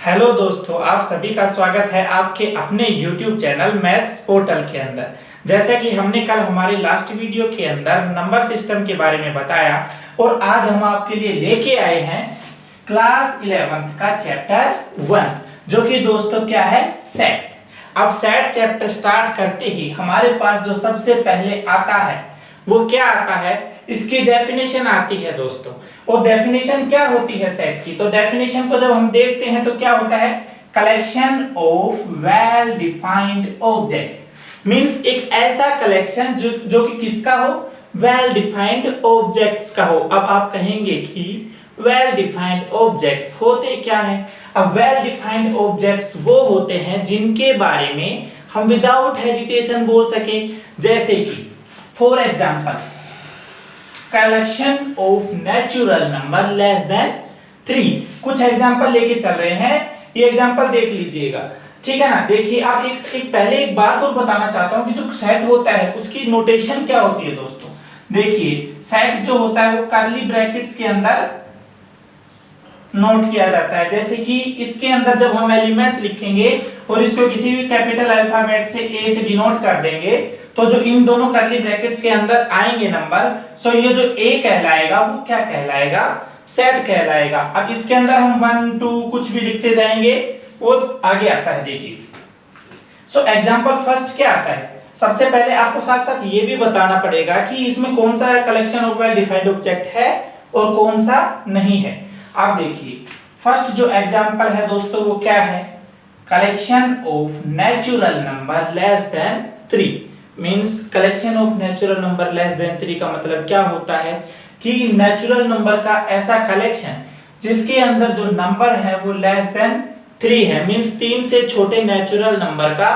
Hello दोस्तों, आप सभी का स्वागत है आपके अपने YouTube चैनल मैथ्स पोर्टल के अंदर। जैसा कि हमने कल हमारे लास्ट वीडियो के अंदर नंबर सिस्टम के बारे में बताया और आज हम आपके लिए लेके आए हैं क्लास 11th का चैप्टर 1 जो कि दोस्तों क्या है, सेट। अब सेट चैप्टर स्टार्ट करते ही हमारे पास जो सबसे पहले आता है वो क्या आता है, इसकी डेफिनेशन आती है दोस्तों। और डेफिनेशन क्या होती है सेट की, तो डेफिनेशन को जब हम देखते हैं तो क्या होता है, collection of well defined objects. Means एक ऐसा कलेक्शन जो कि किसका हो, वेल डिफाइंड ऑब्जेक्ट्स का हो। अब आप कहेंगे कि वेल डिफाइंड ऑब्जेक्ट्स होते क्या हैं। अब वेल डिफाइंड ऑब्जेक्ट्स वो होते हैं जिनके बारे में हम विदाउट हेजिटेशन बोल सके। जैसे कि for example collection of natural number less than 3। कुछ एग्जांपल लेके चल रहे हैं, ये एग्जांपल देख लीजिएगा, ठीक है ना। देखिए आप पहले एक बात और बताना चाहता हूं कि जो सेट होता है उसकी नोटेशन क्या होती है दोस्तों। देखिए सेट जो होता है वो कर्ली ब्रैकेट्स के अंदर नोट किया जाता है। जैसे कि इसके अंदर जब हम एलिमेंट्स लिखेंगे और इसको किसी भी कैपिटल अल्फाबेट से ए से डिनोट कर देंगे तो जो इन दोनों कर्ली ब्रैकेट्स के अंदर आएंगे नंबर, सो ये जो ए कहलाएगा वो क्या कहलाएगा, सेट कहलाएगा। अब इसके अंदर हम 1 2 कुछ भी लिखते जाएंगे वो आगे आता है। देखिए सो एग्जांपल फर्स्ट क्या आता है, सबसे पहले आपको साथ साथ ये भी बताना पड़ेगा कि इसमें कौन सा collection of well defined object है और कौन सा नहीं है। अब देखिए फर्स्ट जो एग्जांपल है दोस्तों वो क्या है, collection of natural number less than 3। Means collection of natural number less than 3 का मतलब क्या होता है कि नेचुरल नंबर का ऐसा कलेक्शन जिसके अंदर जो नंबर है वो लेस देन 3 है। मींस 3 से छोटे नेचुरल नंबर का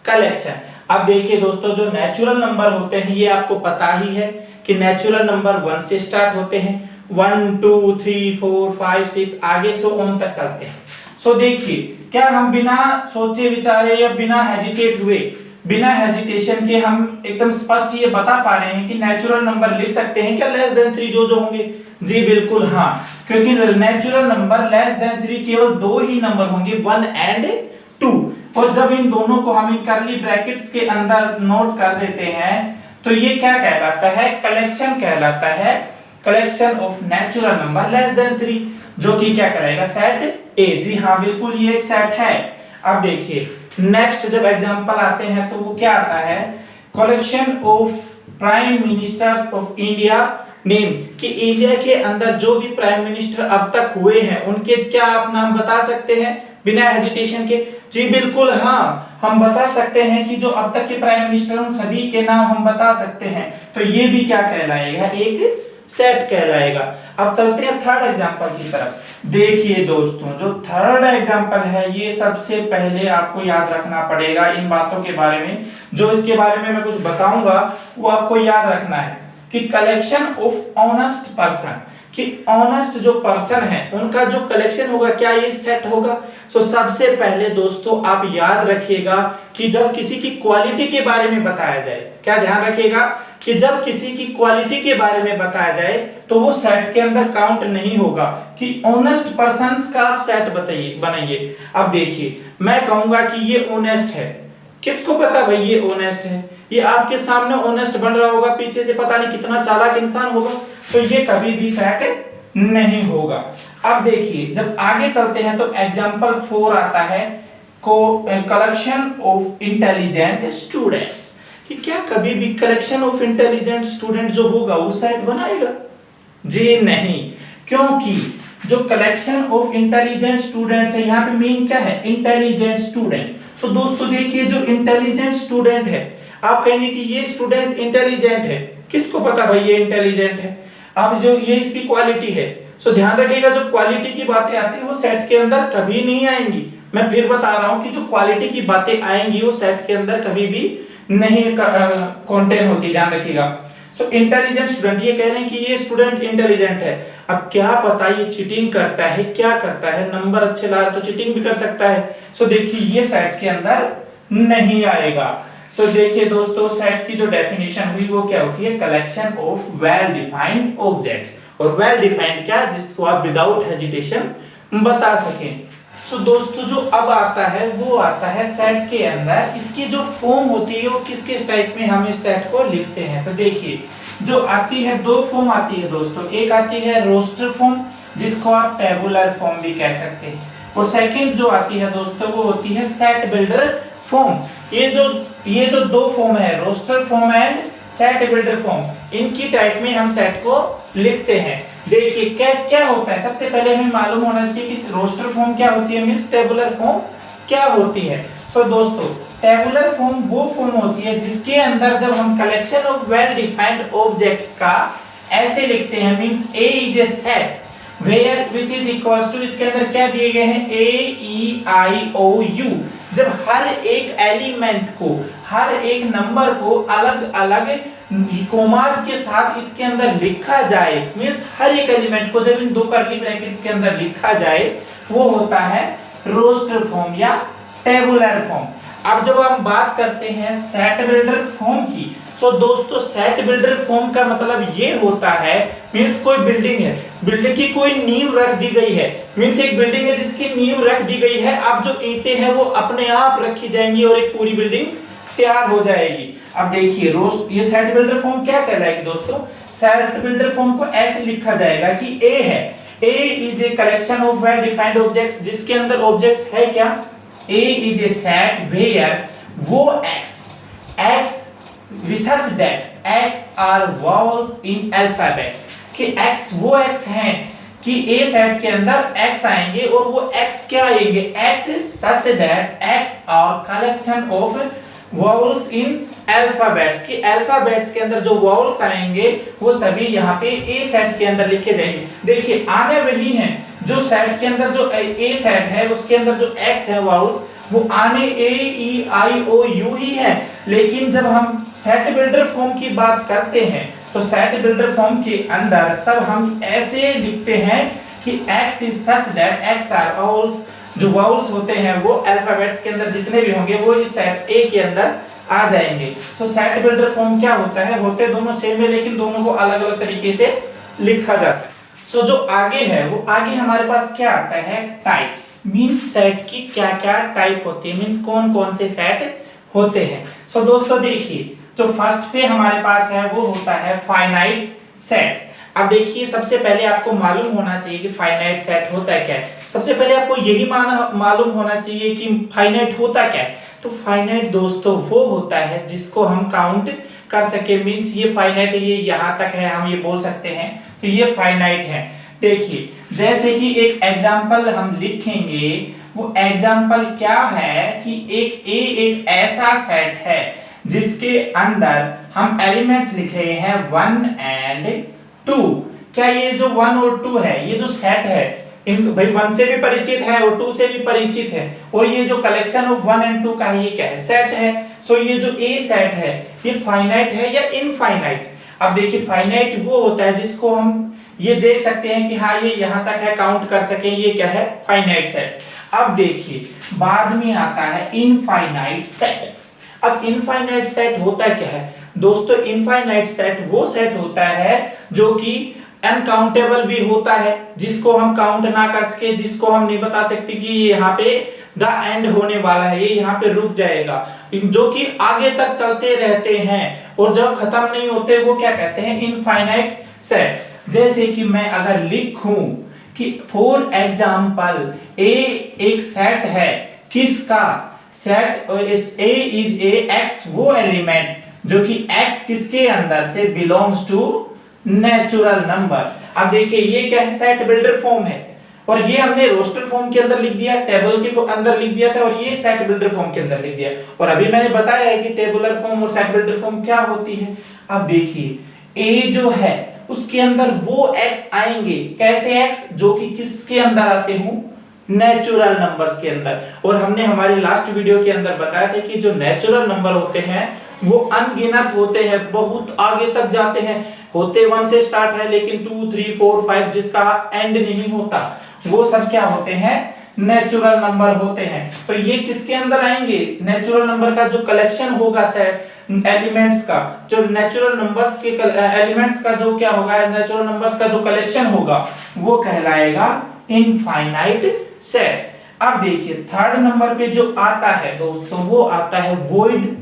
कलेक्शन। अब देखिए दोस्तों जो नेचुरल नंबर होते हैं ये आपको पता ही है कि नेचुरल नंबर 1 से स्टार्ट होते हैं, 1 2 3 4 5 6 आगे सो ऑन तक चलते हैं। सो देखिए क्या हम बिना सोचे विचारे या बिना हेजिटेट हुए, बिना हेजिटेशन के हम एकदम स्पष्ट ये बता पा रहे हैं कि नेचुरल नंबर लिख सकते हैं क्या लेस देन 3 जो होंगे। जी बिल्कुल हाँ, क्योंकि नेचुरल नंबर लेस देन 3 केवल दो ही नंबर होंगे, 1 एंड 2। और जब इन दोनों को हम इन कर्ली ब्रैकेट्स के अंदर नोट कर देते हैं तो ये क्या कहलाता है, कलेक्शन कहलाता है, collection of natural number less than 3 जो कि क्या करेगा, सेट ए। जी हाँ बिल्कुल ये एक सेट है। अब देखिए नेक्स्ट जब एग्जांपल आते हैं तो वो क्या आता है, collection of prime ministers of India name, कि इंडिया के अंदर जो भी प्राइम मिनिस्टर अब तक हुए हैं उनके क्या आप नाम बता सकते हैं बिना हेजिटेशन के। जी बिल्कुल हाँ, हम बता सकते हैं कि जो अब तक के प्राइम मिनिस्टर उन सभी के नाम हम बता सकते हैं। तो ये भी क्या कहलाएगा, एक सेट कहलाएगा। अब चलते हैं थर्ड एग्जांपल की तरफ। देखिए दोस्तों जो थर्ड एग्जांपल है ये सबसे पहले आपको याद रखना पड़ेगा इन बातों के बारे में, जो इसके बारे में मैं कुछ बताऊंगा वो आपको याद रखना है कि कलेक्शन ऑफ ऑनेस्ट पर्सन, कि ऑनेस्ट जो पर्सन है उनका जो कलेक्शन होगा क्या ये सेट होगा। सो सबसे पहले दोस्तों आप याद रखिएगा कि जब किसी की क्वालिटी के बारे में बताया जाए, क्या ध्यान रखिएगा कि जब किसी की क्वालिटी के बारे में बताया जाए तो वो सेट के अंदर काउंट नहीं होगा कि ऑनेस्ट पर्संस का आप सेट बनाइए। अब देखिए मैं कहूंगा कि ये ऑनेस्ट है, किसको पता भाई ये ऑनेस्ट है, ये आपके सामने ऑनेस्ट बन रहा होगा, पीछे से पता नहीं कितना चालाक इंसान होगा, तो ये कभी भी सेट नहीं होगा। अब देखिए जब आगे चलते हैं तो एग्जांपल 4 आता है, कलेक्शन ऑफ इंटेलिजेंट स्टूडेंट्स, कि क्या कभी भी कलेक्शन ऑफ इंटेलिजेंट स्टूडेंट जो होगा वो सेट बनाएगा। जी नहीं, क्योंकि जो कलेक्शन ऑफ इंटेलिजेंट स्टूडेंट्स है यहाँ पे मीन क्या है, इंटेलिजेंट स्टूडेंट। तो दोस्तों देखिए जो इंटेलिजेंट स्टूडेंट है, आप कहेंगे कि ये स्टूडेंट इंटेलिजेंट है, किसको पता भाई ये इंटेलिजेंट है। अब जो ये इसकी क्वालिटी है, सो ध्यान रखिएगा जो क्वालिटी की बातें आती है वो सेट के अंदर कभी नहीं आएंगी। मैं फिर बता रहा हूं कि जो क्वालिटी की बातें आएंगी वो सेट के अंदर कभी भी नहीं कंटेन होती, ध्यान रखिएगा। सो इंटेलिजेंट स्टूडेंट, ये कह रहे हैं कि ये स्टूडेंट इंटेलिजेंट है। अब क्या पता ये चीटिंग करता है, क्या करता है, नंबर अच्छे ला तो चीटिंग भी कर सकता है। सो देखिए ये सेट के अंदर नहीं आएगा। सो देखिए दोस्तों सेट की जो डेफिनेशन हुई वो क्या होती है, collection of well defined objects. और वेल डिफाइंड क्या, जिसको आप विदाउट हेजिटेशन बता सकें। सो दोस्तों जो अब आता है वो आता है सेट के अंदर, इसकी जो फॉर्म होती है वो किस किस टाइप में हम इस सेट को लिखते हैं। तो देखिए जो आती है, दो फॉर्म आती है दोस्तों, एक आती है रोस्टर फॉर्म जिसको आप टेबुलर फॉर्म भी कह सकते हैं, और सेकंड जो आती है दोस्तों वो होती है सेट बिल्डर फॉर्म। ये जो दो फॉर्म है, roster form and set builder form, इनकी टाइप में हम सेट को लिखते हैं। देखिए कैसे क्या होता है, सबसे पहले हमें मालूम होना चाहिए कि रोस्टर फॉर्म क्या होती है, मींस टेबुलर फॉर्म क्या होती है। सो दोस्तों टेबुलर फॉर्म वो फॉर्म होती है जिसके अंदर जब हम collection of well defined objects का ऐसे लिखते हैं, means A is A set where which is equals to, इसके अंदर क्या दिए गए हैं, ए ई आई ओ यू। जब हर एक एलिमेंट को, हर एक नंबर को अलग अलग कोमास के साथ इसके अंदर लिखा जाए, मींस हर एक एलिमेंट को जब इन दो कर्ली ब्रैकेट्स के अंदर लिखा जाए वो होता है रोस्टर फॉर्म या टेबुलर फॉर्म। अब जब हम बात करते हैं सेट बिल्डर फॉर्म की, सो दोस्तों सेट बिल्डर फॉर्म का मतलब ये होता है, मींस कोई बिल्डिंग है, बिल्डिंग की कोई नींव रख दी गई है, मींस एक बिल्डिंग है जिसकी नींव रख दी गई है, अब जो ईंटें हैं वो अपने आप रखी जाएंगी और एक पूरी बिल्डिंग तैयार हो जाएगी। अब देखिए ये सेट बिल्डर फॉर्म क्या कहलाएगी दोस्तों, सेट बिल्डर फॉर्म को ऐसे लिखा जाएगा कि ए है, A is a collection of well defined objects, जिसके अंदर ऑब्जेक्ट्स है क्या, A is a set where वो x such that x are vowels in alphabets, कि x वो x हैं कि A सेट के अंदर x आएंगे और वो x क्या आएंगे, x such that x are collection of vowels in alphabets, कि alphabets के अंदर जो vowels आएंगे वो सभी यहाँ पे A सेट के अंदर लिखे जाएंगे। देखिए आने वही हैं, जो सेट के अंदर जो A सेट है उसके अंदर जो x है vowels वो आने A E I O U ही है, लेकिन जब हम सेट बिल्डर फॉर्म की बात करते हैं तो सेट बिल्डर फॉर्म के अंदर सब हम ऐसे लिखते हैं कि x is such that x are vowels, जो वाउल्स होते हैं वो अल्फाबेट्स के अंदर जितने भी होंगे वो इस सेट ए के अंदर आ जाएंगे। सो सेट बिल्डर फॉर्म क्या होता है, होते दोनों सेम है लेकिन दोनों को अलग अलग तरीके से लिखा जाता है। सो जो आगे है वो आगे हमारे पास क्या आता है, टाइप्स, मींस सेट की क्या क्या टाइप होती है, मींस कौन कौन से सेट होते हैं। सो दोस्तों देखिए जो फर्स्ट पे हमारे पास है वो होता है फाइनाइट सेट। अब देखिए सबसे पहले आपको मालूम होना चाहिए कि फाइनाइट सेट होता है क्या है। सबसे पहले आपको यही मालूम होना चाहिए कि फाइनाइट होता क्या है। तो फाइनाइट दोस्तों वो होता है जिसको हम काउंट कर सके, मींस ये फाइनाइट है, ये यहाँ तक है, हम ये बोल सकते हैं कि ये फाइनाइट है। देखिए जैसे कि एक एग्जाम्पल हम लिखेंगे, वो एग्जाम्पल क्या है कि एक ऐसा सेट है जिसके अंदर हम एलिमेंट्स लिख रहे हैं 1 एंड 2। क्या ये जो 1 और 2 है, ये जो सेट है, इन भाई 1 से भी परिचित है और 2 से भी परिचित है, और ये जो कलेक्शन ऑफ 1 एंड 2 का है ये क्या है, सेट है। सो ये जो ए सेट है ये फाइनाइट है या इनफाइनाइट। अब देखिए फाइनाइट वो होता है जिसको हम ये देख सकते हैं कि हाँ ये यहाँ तक है, काउंट कर सके, ये क्या है, फाइनाइट सेट। अब देखिए बाद में आता है इनफाइनाइट सेट। अब इनफाइनाइट सेट होता क्या है दोस्तों, इनफाइनाइट सेट वो सेट होता है जो कि अनकाउंटेबल भी होता है, जिसको हम काउंट ना कर सके, जिसको हम नहीं बता सकते कि यहाँ पे द एंड होने वाला है, ये यहाँ पे रुक जाएगा, जो कि आगे तक चलते रहते हैं और जब खत्म नहीं होते वो क्या कहते हैं, इनफाइनाइट सेट। जैसे कि मैं अगर लिखूं कि फॉर एग्जाम्पल ए एक सेट है, किसका set, A is A x वो एलिमेंट जो कि x किसके अंदर से बिलोंग्स टू नेचुरल नंबर। अब देखिए ये क्या है, सेट बिल्डर फॉर्म है, और ये हमने रोस्टर फॉर्म के अंदर लिख दिया, टेबल के अंदर लिख दिया था, और ये सेट बिल्डर फॉर्म के अंदर लिख दिया। और अभी मैंने बताया है कि टेबुलर फॉर्म और सेट बिल्डर फॉर्म क्या होती है। अब देखिए a जो है उसके अंदर वो x आएंगे, कैसे x, जो कि किसके अंदर आते हो, नेचुरल नंबर्स के अंदर। और हमने हमारी लास्ट वीडियो के अंदर बताया था कि जो नेचुरल नंबर होते हैं वो अनगिनत होते हैं, बहुत आगे तक जाते हैं, होते 1 से स्टार्ट है लेकिन 2 3 4 5 जिसका एंड नहीं होता, वो सब क्या होते हैं, नेचुरल नंबर होते हैं। तो ये किसके अंदर आएंगे, नेचुरल नंबर का जो कलेक्शन होगा सेट एलिमेंट्स का, जो नेचुरल नंबर्स के एलिमेंट्स का जो क्या होगा, नेचुरल नंबर्स का जो कलेक्शन होगा वो कहलाएगा इनफाइनाइट सेट। अब देखिए थर्ड नंबर पे जो आता है दोस्तों वो आता है वॉइड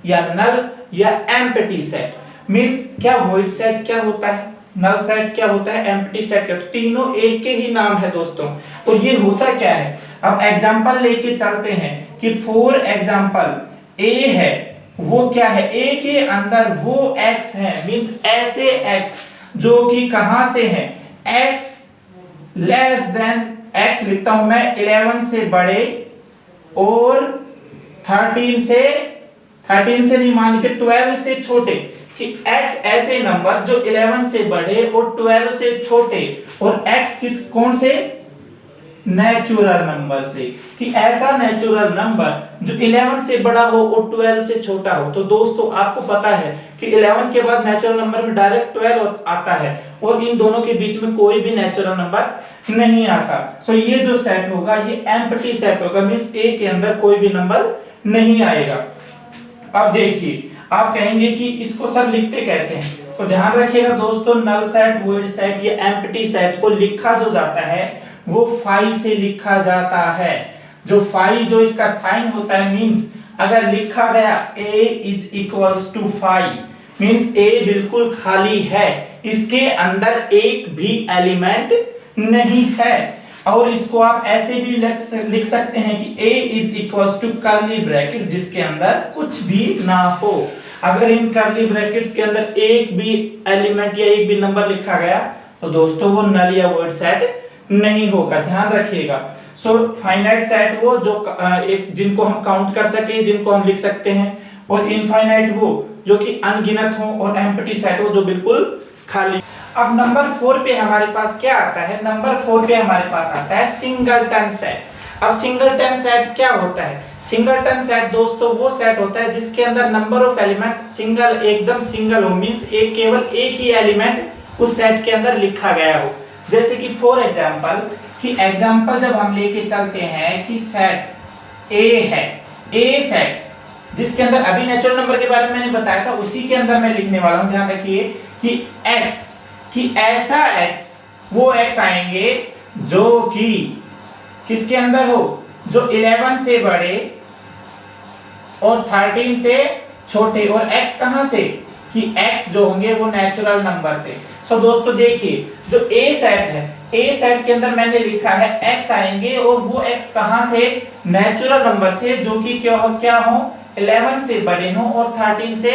या नल या एम्प्टी सेट। मींस क्या वॉइड सेट क्या होता है, नल सेट क्या होता है, एम्प्टी सेट क्या, तो तीनों एक के ही नाम है दोस्तों। तो ये होता क्या है, अब एग्जांपल लेके चलते हैं कि फॉर एग्जांपल ए है, वो क्या है, ए के अंदर वो x है, मींस ऐसे x जो कि कहां से है, x लेस देन x लिखता हूं मैं 11 से बड़े और 13 से नहीं, मान लीजिए 12 से छोटे, कि x ऐसे नंबर जो 11 से बड़े और 12 से छोटे, और x किस कौन से, नेचुरल नंबर से, कि ऐसा नेचुरल नंबर जो 11 से बड़ा हो और 12 से छोटा हो। तो दोस्तों आपको पता है कि 11 के बाद नेचुरल नंबर में डायरेक्ट 12 आता है और इन दोनों के बीच में कोई भी नेचुरल नंबर नहीं आता। सो ये जो सेट होगा ये एम्प्टी सेट होगा, मींस ए के अंदर कोई भी नंबर नहीं आएगा। अब देखिए आप कहेंगे कि इसको सर लिखते कैसे हैं, तो ध्यान रखिएगा दोस्तों, नल सेट, वॉइड सेट या एम्प्टी सेट को लिखा जो जाता है वो फाई से लिखा जाता है। जो फाई जो इसका साइन होता है, मींस अगर लिखा गया a is equals to phi, means a बिल्कुल खाली है, इसके अंदर एक भी एलिमेंट नहीं है। और इसको आप ऐसे भी लिख सकते हैं कि a is equals to curly bracket जिसके अंदर कुछ भी ना हो। अगर इन कर्ली ब्रैकेट्स के अंदर एक भी एलिमेंट या एक भी नंबर लिखा गया तो दोस्तों वो नल या वॉइड सेट नहीं होगा, ध्यान रखिएगा। सो फाइनाइट सेट वो जो एक जिनको हम काउंट कर सके, जिनको हम लिख सकते हैं, और इनफाइनाइट वो जो कि अनगिनत हो, और एम्प्टी सेट वो जो बिल्कुल खाली। अब नंबर 4 पे हमारे पास क्या आता है, नंबर 4 पे हमारे पास आता है सिंगलटन सेट। अब सिंगलटन सेट क्या होता है, सिंगलटन सेट दोस्तों वो सेट होता है जिसके अंदर नंबर ऑफ एलिमेंट्स सिंगल, एकदम सिंगल हो, मींस एक केवल एक ही एलिमेंट उस सेट के अंदर लिखा गया हो। जैसे कि फॉर एग्जांपल, कि एग्जांपल जब हम लेके चलते हैं कि सेट ए है, ए सेट जिसके अंदर अभी नेचुरल नंबर के बारे में मैंने बताया था उसी के अंदर मैं लिखने वाला हूं, ध्यान रखिए कि x, कि ऐसा x वो x आएंगे जो कि किसके अंदर हो, जो 11 से बड़े और 13 से छोटे, और x कहां से, कि x जो होंगे वो नेचुरल नंबर से। सो दोस्तों देखिए जो a सेट है, a सेट के अंदर मैंने लिखा है x आएंगे और वो x कहां से, नेचुरल नंबर से जो कि क्या हो 11 से बड़े हो और 13 से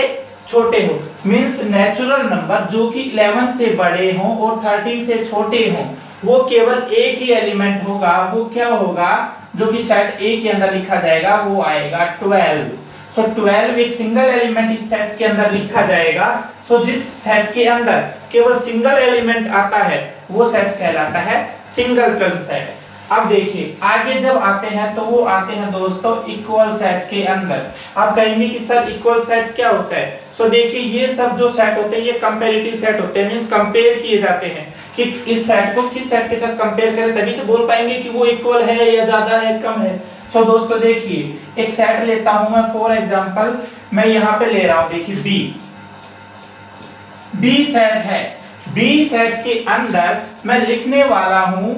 छोटे हो। मींस नेचुरल नंबर जो कि 11 से बड़े हो और 13 से छोटे हो वो केवल एक ही एलिमेंट होगा, वो क्या होगा, जो कि सेट A के अंदर लिखा जाएगा वो आएगा 12। सो 12 एक सिंगल एलिमेंट इस सेट के अंदर लिखा जाएगा। सो जिस सेट के अंदर केवल सिंगल एलिमेंट आता है वो सेट कहलाता है सिंगलटन सेट। अब देखिए आगे जब आते हैं तो वो आते हैं दोस्तों इक्वल सेट के अंदर। आप कहेंगे कि सर इक्वल सेट क्या होता है, सो देखिए ये सब जो सेट होते हैं ये कंपैरेटिव सेट होते हैं, मींस कंपेयर किए जाते हैं कि इस सेट को किस सेट के साथ कंपेयर करें तभी तो बोल पाएंगे कि वो इक्वल है या ज्यादा है कम है। सो दोस्तों देखिए एक सेट लेता हूं मैं, फॉर एग्जांपल मैं यहां पे ले रहा हूं, देखिए बी सेट है, बी सेट के अंदर मैं लिखने वाला हूं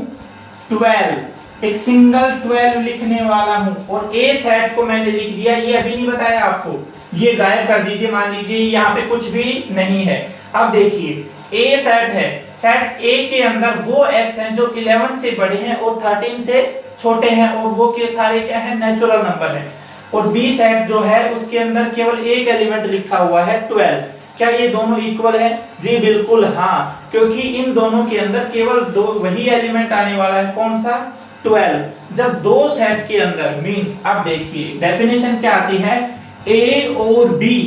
12, एक सिंगल 12 लिखने वाला हूं, और ए सेट को मैंने लिख दिया, ये अभी नहीं बताया आपको, ये गायब कर दीजिए, मान लीजिए यहाँ पे कुछ भी नहीं है। अब देखिए ए सेट है, सेट ए के अंदर वो x हैं जो 11 से बड़े हैं और 13 से छोटे हैं, और वो के सारे क्या है, नेचुरल नंबर है। और बी सेट जो है उसके अंदर केवल एक एलिमेंट लिखा हुआ है 12। क्या ये दोनों इक्वल है, जी बिल्कुल हाँ, क्योंकि इन दोनों के अंदर केवल दो वही एलिमेंट आने वाला है, कौन सा, 12। जब दो सेट के अंदर, मींस अब देखिए डेफिनेशन क्या आती है, ए और बी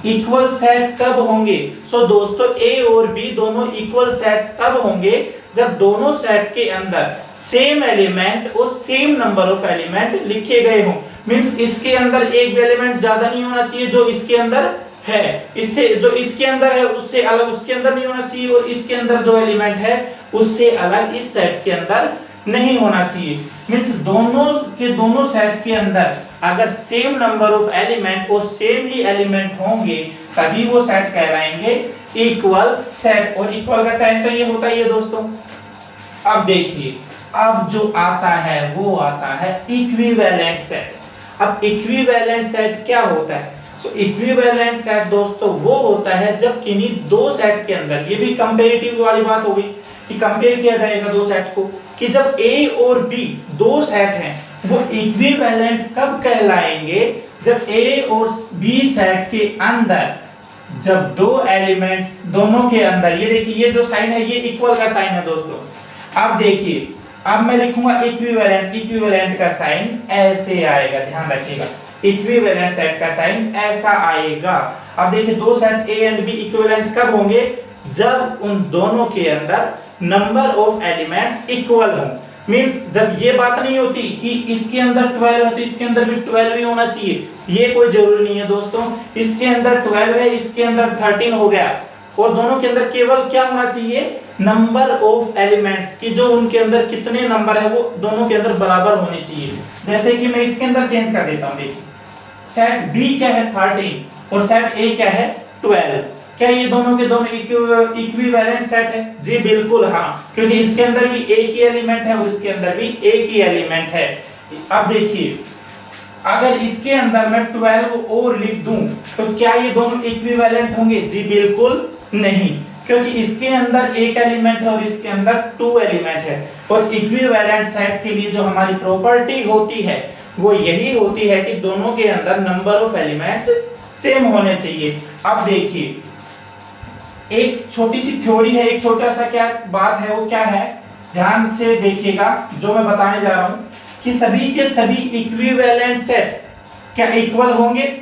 इक्वल सेट कब होंगे। सो दोस्तों ए और बी दोनों इक्वल सेट तब होंगे जब दोनों सेट के अंदर सेम एलिमेंट और सेम नंबर ऑफ एलिमेंट लिखे गए हों। मींस इसके अंदर एक भी एलिमेंट ज्यादा नहीं होना चाहिए जो इसके अंदर है, इससे जो इसके अंदर है उससे अलग उसके अंदर नहीं होना चाहिए, और इसके अंदर जो एलिमेंट है उससे अलग इस सेट के अंदर नहीं होना चाहिए। मींस दोनों के दोनों सेट के अंदर अगर सेम नंबर ऑफ एलिमेंट और सेम ही एलिमेंट होंगे तभी वो सेट कहलाएंगे इक्वल सेट, और इक्वल का साइन तो ये होता ही है दोस्तों। अब देखिए अब जो आता है वो आता है इक्विवेलेंट सेट। अब इक्विवेलेंट सेट क्या होता है? सो इक्विवेलेंट सेट दोस्तों वो होता है जब किन्हीं दो सेट के अंदर, ये भी कंपैरेटिव वाली बात हो गई कि कंपेयर किया जाएगा दो सेट को, कि जब A और B दो सेट हैं वो इक्विवेलेंट कब कहलाएंगे? जब A और B सेट के अंदर जब दो एलिमेंट्स दोनों के अंदर, ये देखिए ये जो साइन है ये इक्वल का साइन है दोस्तों। अब देखिए अब मैं लिखूंगा इक्विवेलेंट, इक्विवेलेंट का साइन ऐसे आएगा, ध्यान रखिएगा इक्विवेलेंट सेट का साइन ऐसा आएगा। अब देखिए दो set A and B equivalent कब होंगे? जब उन दोनों के अंदर नंबर ऑफ एलिमेंट्स इक्वल हो। मींस जब ये बात नहीं होती कि इसके अंदर 12 है तो इसके अंदर भी 12 ही होना चाहिए, ये कोई जरूरी नहीं है दोस्तों। इसके अंदर 12 है, इसके अंदर 13 हो गया, और दोनों के अंदर केवल क्या होना चाहिए? नंबर ऑफ एलिमेंट्स की जो उनके अंदर कितने नंबर है वो दोनों के अंदर बराबर होने चाहिए। जैसे कि मैं इसके अंदर चेंज कर देता हूं, देखिए सेट B क्या है 13 और सेट A क्या है 12। क्या ये दोनों के दोनों इक्विवेलेंट सेट है? जी बिल्कुल हाँ, क्योंकि इसके अंदर भी एक ही एलिमेंट है और इसके अंदर भी एक ही एलिमेंट है। अब देखिए अगर इसके अंदर मैं 12 और लिख दूं तो क्या ये दोनों इक्विवेलेंट होंगे? जी बिल्कुल नहीं, क्योंकि इसके अंदर एक एलिमेंट है और इसके अंदर 2 एलिमेंट है। और इक्विवेलेंट सेट के लिए जो हमारी प्रॉपर्टी होती है वो यही होती है कि दोनों के अंदर नंबर ऑफ एलिमेंट्स सेम होने चाहिए। अब देखिए एक छोटी सी थ्योरी है, एक छोटा सा क्या बात है, वो क्या है ध्यान से देखिएगा जो मैं बताने जा रहा हूं, कि सभी के सभी इक्विवेलेंट सेट क्या इक्वल होंगे?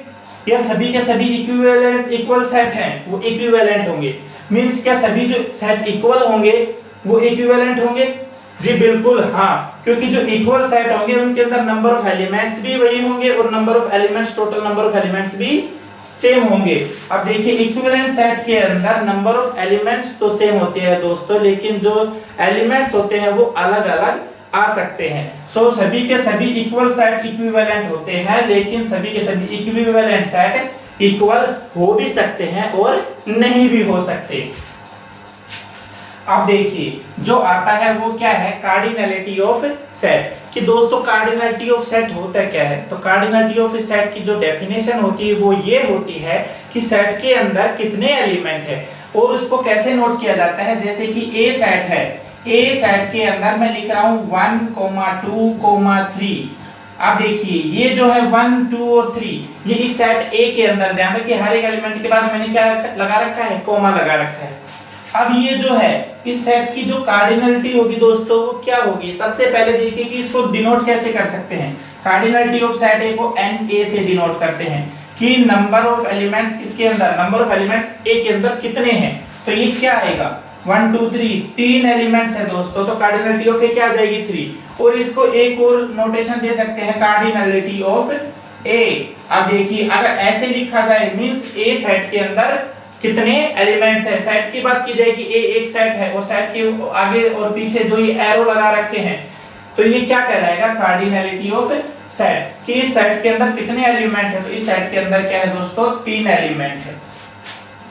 या सभी के सभी इक्विवेलेंट इक्वल सेट हैं वो इक्विवेलेंट होंगे? मींस क्या सभी जो सेट इक्वल होंगे वो इक्विवेलेंट होंगे? जी बिल्कुल हाँ, क्योंकि जो इक्वल सेट होंगे उनके अंदर नंबर ऑफ एलिमेंट्स भी वही होंगे और number of elements, total number of elements भी सेम होंगे। अब देखिए इक्विवेलेंट सेट के अंदर नंबर ऑफ एलिमेंट्स तो सेम होते हैं दोस्तों, लेकिन जो एलिमेंट्स होते हैं वो अलग अलग आ सकते हैं। सो सभी के सभी इक्वल सेट इक्विवेलेंट होते हैं, लेकिन सभी के सभी इक्विवेलेंट सेट इक्वल हो भी सकते हैं और नहीं भी हो सकते। अब देखिए जो आता है वो क्या है? Cardinality of set. कि दोस्तों कार्डिनलिटी ऑफ सेट होता क्या है? तो कार्डिनलिटी ऑफ सेट की जो डेफिनेशन होती है वो ये होती है कि सेट के अंदर कितने एलिमेंट है और उसको कैसे नोट किया जाता है। जैसे कि A सेट है, A सेट के अंदर मैं लिख रहा हूं 1, 2, 3। अब देखिए ये जो है 1, 2 और 3 ये इस सेट A के अंदर, ध्यान रखिए हर एक एलिमेंट के बाद मैंने क्या लगा रखा है? कॉमा लगा रखा है। अब ये जो है इस सेट की जो कार्डिनलिटी होगी दोस्तों वो क्या होगी? सबसे पहले देखिए कि इसको डिनोट कैसे कर सकते हैं। कार्डिनलिटी ऑफ सेट A को NA से डिनोट करते हैं कि नंबर ऑफ एलिमेंट्स किसके अंदर, नंबर ऑफ एलिमेंट्स A के अंदर कितने हैं। तो ये क्या आएगा 1, 2, 3, 3 एलिमेंट्स है दोस्तों, तो कार्डिनलिटी ऑफ A क्या आ जाएगी 3। और इसको एक और नोटेशन दे सकते हैं कार्डिनलिटी ऑफ A। अब देखिए अगर ऐसे लिखा जाए मींस A सेट के अंदर कितने एलिमेंट्स है। सेट की बात की जाएगी A एक सेट है और सेट के आगे और पीछे जो ये एरो लगा रखे हैं तो ये क्या कहलाएगा? कार्डिनलिटी ऑफ सेट, कि इस सेट के अंदर कितने एलिमेंट है। तो इस सेट के अंदर क्या है दोस्तों? 3 एलिमेंट है।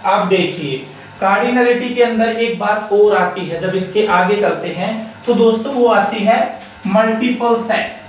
अब देखिए कार्डिनलिटी के अंदर एक बात और आती है, जब इसके आगे चलते हैं तो दोस्तों वो आती है मल्टीपल सेट।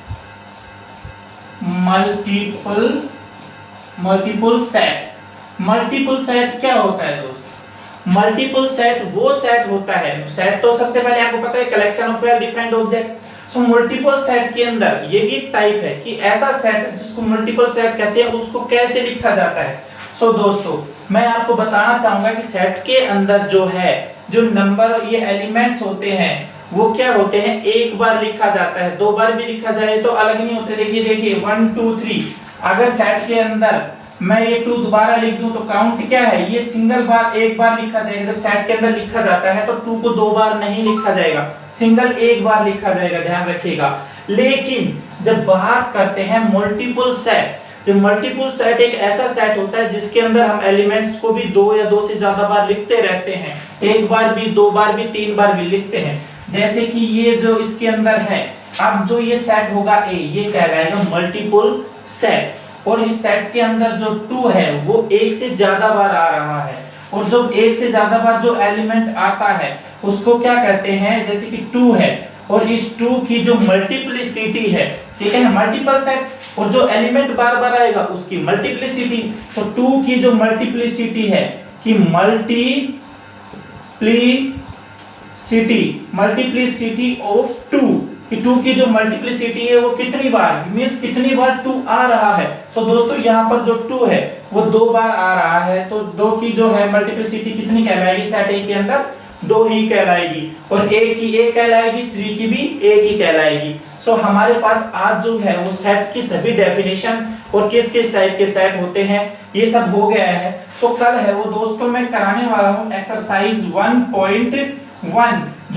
मल्टीपल सेट क्या होता है दोस्तों? मल्टीपल सेट वो सेट होता है, सेट तो सबसे पहले आपको पता है collection of well defined objects. So multiple set के अंदर ये एक टाइप है कि ऐसा सेट जिसको मल्टीपल सेट कहते हैं उसको कैसे लिखा जाता है। सो दोस्तों मैं आपको बताना चाहूंगा कि सेट के अंदर जो है जो नंबर ये एलिमेंट्स होते हैं वो क्या होते हैं? एक बार लिखा जाता है, 2 बार भी लिखा जाए तो अलग नहीं होते। देखिए 1, 2, 3 अगर सेट के अंदर मैं ये 2 दोबारा लिख दूं तो काउंट क्या है? ये सिंगल बार एक बार लिखा जाएगा। जब सेट के अंदर लिखा जाता है तो 2 को 2 बार नहीं लिखा जाएगा, सिंगल एक बार लिखा जाएगा, ध्यान रखिएगा। लेकिन जब बात करते हैं मल्टीपल सेट, जो मल्टीपल सेट एक ऐसा सेट होता है जिसके अंदर हम एलिमेंट्स को भी 2 या 2 से ज्यादा बार लिखते रहते हैं, एक बार भी, 2 बार भी, 3 बार भी लिखते हैं। जैसे कि ये जो इसके अंदर है, अब जो ये सेट होगा A ये कहलाएगा मल्टीपल सेट। और इस सेट के अंदर जो 2 है वो एक से ज्यादा बार आ रहा है, और जब एक से ज्यादा बार जो एलिमेंट आता है उसको क्या कहते हैं? जैसे कि 2 है और इस 2 की जो मल्टीप्लिसिटी है, ठीक है ना, मल्टीपल सेट और जो एलिमेंट बार बार आएगा उसकी मल्टीप्लिसिटी। तो 2 की जो मल्टीप्लिसिटी है कि मल्टीप्लिसिटी ऑफ 2 कि 2 की जो मल्टीप्लिसिटी है वो कितनी बार, मींस कितनी बार 2 आ रहा है। तो दोस्तों यहाँ पर जो 2 है वो 2 बार आ रहा है, तो 2 की जो है मल्टीप्लिसिटी कितनी कहलाएगी, सेट ए के अंदर 2 ही कहलाएगी, और ए की ए कहलाएगी, 3 की भी ए की कहलाएगी। सो हमारे पास आज जो है वो सेट की सभी डेफिनेशन और किस किस टाइप के सेट होते हैं ये सब हो गया है। सो कल है वो दोस्तों मैं कराने वाला हूँ एक्सरसाइज 1.1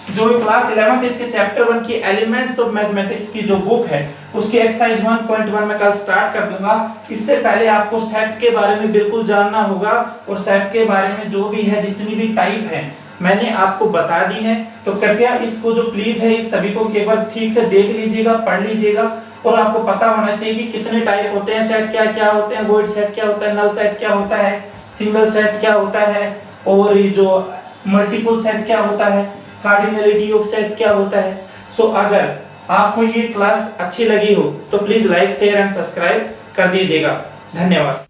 जो क्लास 11 इसके चैप्टर 1 की एलिमेंट्स ऑफ मैथमेटिक्स की जो बुक है उसकी एक्सरसाइज 1.1 में कल स्टार्ट कर दूंगा। इससे पहले आपको सेट के बारे में बिल्कुल जानना होगा, और सेट के बारे में जो भी है जितनी भी टाइप है मैंने आपको बता दी है। तो कृपया इसको जो प्लीज है इस सभी को एक बार ठीक से देख लीजिएगा, पढ़ लीजिएगा, और आपको पता होना चाहिए कि कितने टाइप होते हैं सेट, क्या क्या होते हैं, वॉइड सेट क्या होता है, नल सेट क्या होता है, सिंगल सेट क्या होता है, और ये जो मल्टीपल सेट क्या होता है, कार्डिनलिटी ऑफ सेट क्या होता है। सो अगर आपको ये क्लास अच्छी लगी हो तो please like share and subscribe कर दीजिएगा। धन्यवाद।